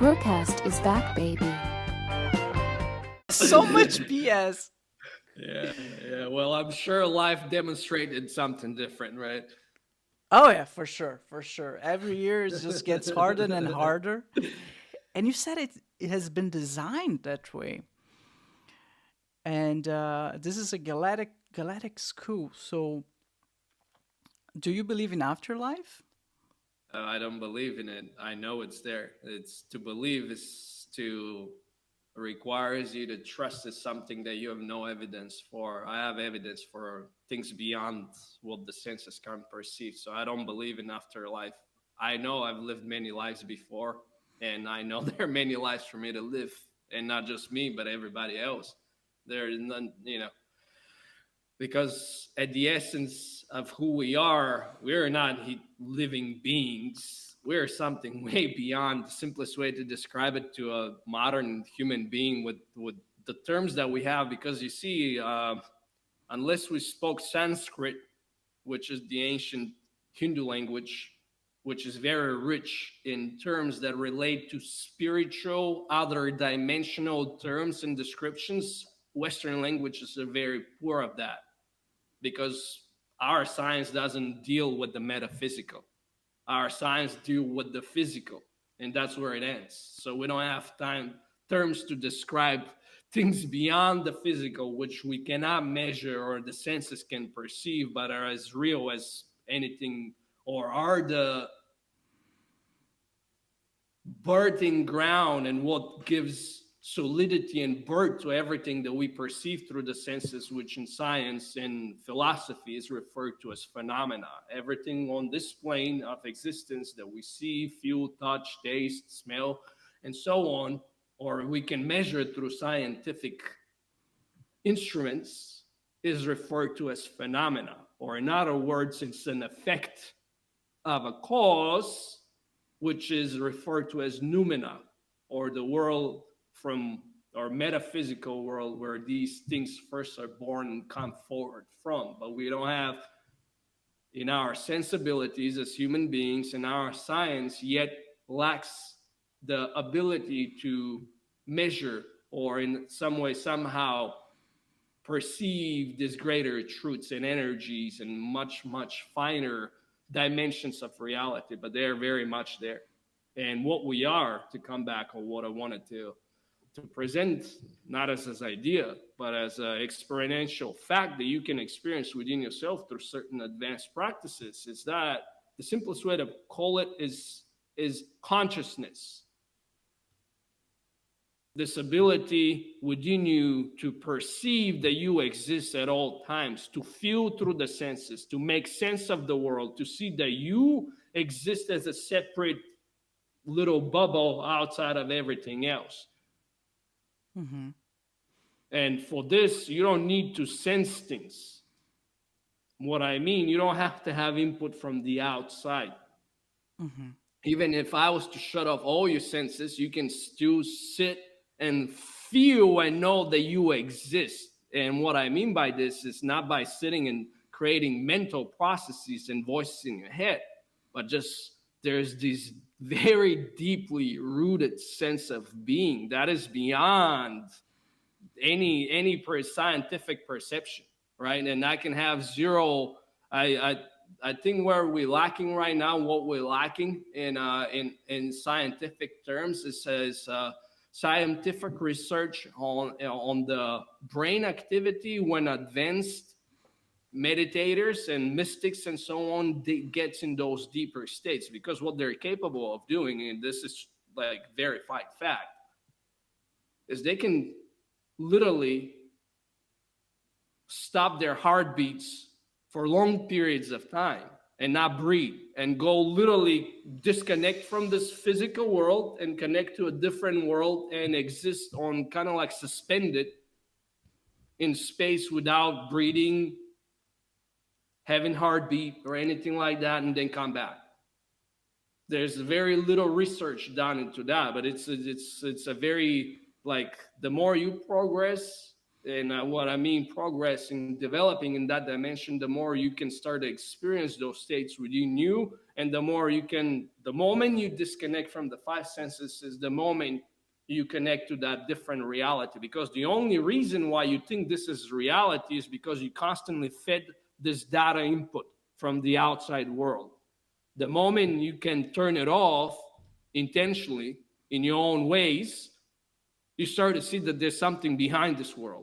BRUCAST is back, baby. So much BS. Yeah. Well, I'm sure life demonstrated something different, right? Oh yeah, for sure. Every year it just gets harder and harder. And you said it has been designed that way. And this is a galactic school. So, do you believe in afterlife? I don't believe in it. I know it's there. It's to believe is to requires you to trust is something that you have no evidence for. I have evidence for things beyond what the senses can perceive. So I don't believe in afterlife. I know I've lived many lives before, and I know there are many lives for me to live, and not just me, but everybody else. There's none, because at the essence of who we are, we're not living beings. We're something way beyond. The simplest way to describe it to a modern human being with the terms that we have, because you see, unless we spoke Sanskrit, which is the ancient Hindu language, which is very rich in terms that relate to spiritual, other dimensional terms and descriptions, Western languages are very poor of that, because our science doesn't deal with the metaphysical. Our science deal with the physical, and that's where it ends. So we don't have terms to describe things beyond the physical, which we cannot measure or the senses can perceive, but are as real as anything, or are the birthing ground and what gives solidity and birth to everything that we perceive through the senses, which in science and philosophy is referred to as phenomena. Everything on this plane of existence that we see, feel, touch, taste, smell, and so on, or we can measure through scientific instruments, is referred to as phenomena. Or in other words, it's an effect of a cause, which is referred to as noumena, or the world from our metaphysical world where these things first are born and come forward from. But we don't have, in our sensibilities as human beings, and our science yet lacks the ability to measure or in some way somehow perceive these greater truths and energies and much, much finer dimensions of reality, but they're very much there. And what we are, to come back on what I wanted to present, not as an idea, but as an experiential fact that you can experience within yourself through certain advanced practices, is that the simplest way to call it is consciousness. This ability within you to perceive that you exist at all times, to feel through the senses, to make sense of the world, to see that you exist as a separate little bubble outside of everything else. Mm-hmm. And for this, you don't need to sense things. What I mean, you don't have to have input from the outside. Mm-hmm. Even if I was to shut off all your senses, you can still sit and feel and know that you exist. And what I mean by this is not by sitting and creating mental processes and voices in your head, but just there's this very deeply rooted sense of being that is beyond any scientific perception, right? And I can have zero. I think where we're lacking right now, what we're lacking in scientific terms, it says scientific research on the brain activity when advanced meditators and mystics and so on gets in those deeper states, because what they're capable of doing, and this is like verified fact, is they can literally stop their heartbeats for long periods of time and not breathe, and go literally disconnect from this physical world and connect to a different world and exist on kind of like suspended in space without breathing, having heartbeat or anything like that, and then come back. There's very little research done into that, but it's a very, like, the more you progress, And what I mean, progressing, developing in that dimension, the more you can start to experience those states within you. And the more you can, the moment you disconnect from the five senses is the moment you connect to that different reality. Because the only reason why you think this is reality is because you constantly fed this data input from the outside world. The moment you can turn it off intentionally in your own ways, you start to see that there's something behind this world.